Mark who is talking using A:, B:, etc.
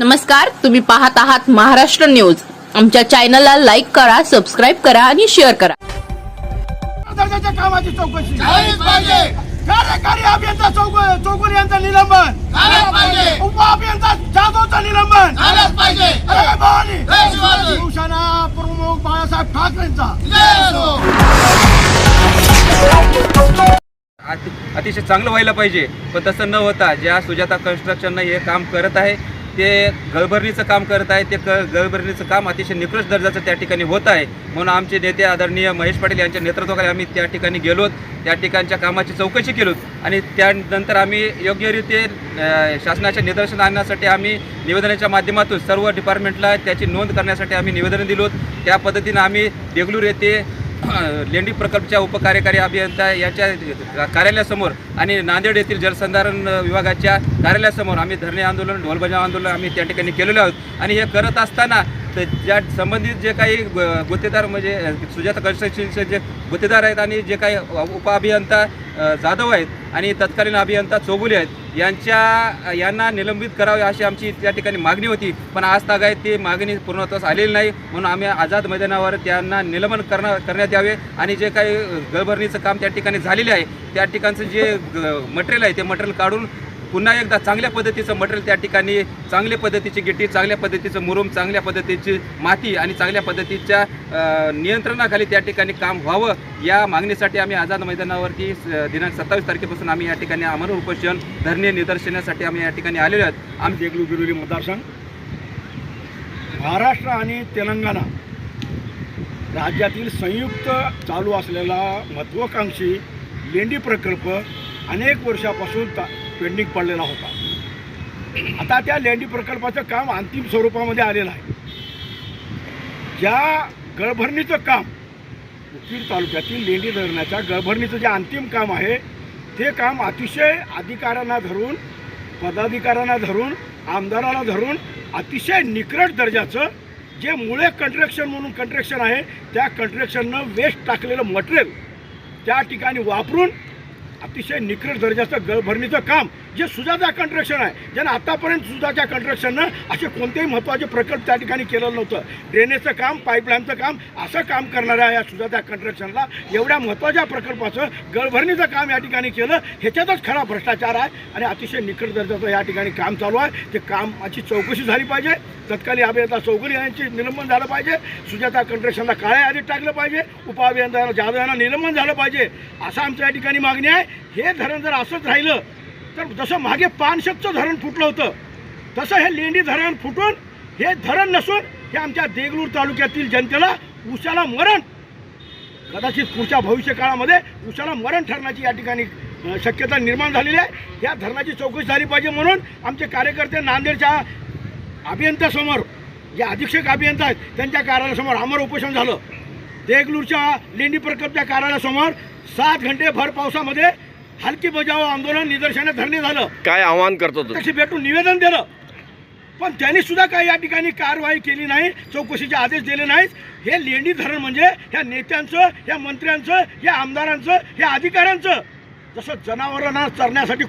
A: नमस्कार, तुम्ही पाहत आहात महाराष्ट्र न्यूज। आमच्या चॅनलला लाईक करा, सबस्क्राइब करा आणि शेअर करा।
B: दर्जाच्या कामाची चौकशी झालीच पाहिजे। कार्यकारी अभियंता चौगुले यांचं निलंबन झालं पाहिजे। उपअभियंता जाधवचं निलंबन झालं पाहिजे। जय भवानी, जय शिवाजी। शिवसेना प्रमुख बाळासाहेब ठाकरेंचा जय हो।
C: अतिशय चांगलं व्हायला पाहिजे, पण तसं न होता ज्या सुजाता कन्स्ट्रक्शन हे काम करत आहे ते गळभरणीचं काम करत आहे, ते गळभरणीचं काम अतिशय निकृष्ट दर्जाचं त्या ठिकाणी होत आहे। म्हणून आमचे नेते आदरणीय महेश पाटील यांच्या नेतृत्वाखाली आम्ही त्या ठिकाणी गेलोत, त्या ठिकाणच्या कामाची चौकशी केलोत आणि त्यानंतर आम्ही योग्यरीत्या शासनाच्या निदर्शन आणण्यासाठी आम्ही निवेदनाच्या माध्यमातून सर्व डिपार्टमेंटला त्याची नोंद करण्यासाठी आम्ही निवेदन दिलोत। त्या पद्धतीनं आम्ही देगलूर येथे लेंडी प्रकल्पच्या उपकार्यकारी अभियंता यांच्या कार्यालयासमोर आणि नांदेड येथील जलसंधारण विभागाच्या कार्यालयासमोर आम्ही धरणे आंदोलन, ढोलबजाव आंदोलन आम्ही त्या ठिकाणी केलेलो आहोत। आणि हे करत असताना तर ज्या संबंधित जे काही गुत्तेदार म्हणजे सुजाता कन्स्ट्रक्शनचे जे गुत्तेदार आहेत आणि जे काही उपअभियंता जाधव आहेत आणि तत्कालीन अभियंता चौगुले आहेत यांना निलंबित करावे अशी आमची त्या ठिकाणी मागणी होती, पण आज तागायत ती मागणी पूर्णत्वास आलेली नाही। म्हणून आम्ही आझाद मैदानावर त्यांना निलंबन करण्यात यावे आणि जे काही गळभरणीचं काम त्या ठिकाणी झालेले आहे त्या ठिकाणचं जे मटेरियल आहे ते मटेरियल काढून पुन्हा एकदा चांगल्या पद्धतीचं मटेरियल त्या ठिकाणी चांगल्या पद्धतीची गिट्टी, चांगल्या पद्धतीचं मुरुम, चांगल्या पद्धतीची माती आणि चांगल्या पद्धतीच्या नियंत्रणाखाली त्या ठिकाणी काम व्हावं या मागणीसाठी आम्ही आझाद मैदानावरती दिनांक 27 तारखेपासून आम्ही या ठिकाणी आमरण उपोषण धरणे निदर्शनासाठी आम्ही या ठिकाणी आलेलो आहोत।
B: आम्ही देगलूर गिरोली मतदारसंघ महाराष्ट्र आणि तेलंगणा राज्यातील संयुक्त चालू असलेला महत्त्वाकांक्षी लेंडी प्रकल्प अनेक वर्षापासून पेंडिंग पडलेला होता। आता त्या लेंडी प्रकल्पाचं काम अंतिम स्वरूपामध्ये आलेलं आहे। ज्या गळभरणीचं काम उदगीर तालुक्यातील लेंडी धरणाच्या गळभरणीचं जे अंतिम काम आहे ते काम अतिशय अधिकाऱ्यांना धरून, पदाधिकाऱ्यांना धरून, आमदारांना धरून अतिशय निकृष्ट दर्जाचं जे मुळे कंट्रॅक्शन म्हणून कंट्रॅक्शन आहे त्या कंट्रॅक्शननं वेस्ट टाकलेलं मटेरियल त्या ठिकाणी वापरून अतिशय निकृष्ट दर्जाचं गळभरणीचं काम जे सुजाता कंस्ट्रक्शन आहे, ज्यानं आतापर्यंत सुजाता कंस्ट्रक्शननं असे कोणतेही महत्त्वाचे प्रकल्प त्या ठिकाणी केलेलं नव्हतं। ड्रेनेजचं काम, पाईपलाईनचं काम असं काम करणाऱ्या या सुजाता कंस्ट्रक्शनला एवढ्या महत्त्वाच्या प्रकल्पाचं गळभरणीचं काम या ठिकाणी केलं, ह्याच्यातच खरा भ्रष्टाचार आहे आणि अतिशय निकृष्ट दर्जाचं या ठिकाणी काम चालू आहे। ते कामाची चौकशी झाली पाहिजे, तत्कालीन अभियंता चौगुले यांची निलंबन झालं पाहिजे, सुजाता कंस्ट्रक्शनला काळ्या यादीत टाकलं पाहिजे, उपअभियंता जाधव यांना निलंबन झालं पाहिजे असं आमच्या या ठिकाणी मागणी आहे। हे धरण जर असंच राहिलं तर जसं मागे पानशेतचं धरण फुटलं होतं तसं हे लेंडी धरण फुटून हे धरण नसून हे आमच्या देगलूर तालुक्यातील जनतेला उसाला मरण, कदाचित पुढच्या भविष्य काळामध्ये उसाला मरण ठरण्याची या ठिकाणी शक्यता निर्माण झालेली आहे। या धरणाची चौकशी झाली पाहिजे म्हणून आमचे कार्यकर्ते नांदेडच्या अभियंत्यासमोर, जे अधीक्षक अभियंता आहेत त्यांच्या कार्यालयासमोर आमरण उपोषण झालं। देगलूरच्या लेंडी प्रकल्पच्या कार्यालयासमोर 7 घंटे भर पावसामध्ये हलकी बजाव आंदोलन, निदर्शने, धरणे झालं।
D: काय आव्हान करतो
B: तशी भेटून निवेदन दिलं, पण त्यांनी सुद्धा काही या ठिकाणी कारवाई केली नाही, चौकशीचे आदेश दिले नाहीत। हे लेंडी धरण म्हणजे ह्या नेत्यांचं, ह्या मंत्र्यांचं, ह्या आमदारांचं, ह्या अधिकाऱ्यांचं जसं जनावरांना चरण्यासाठी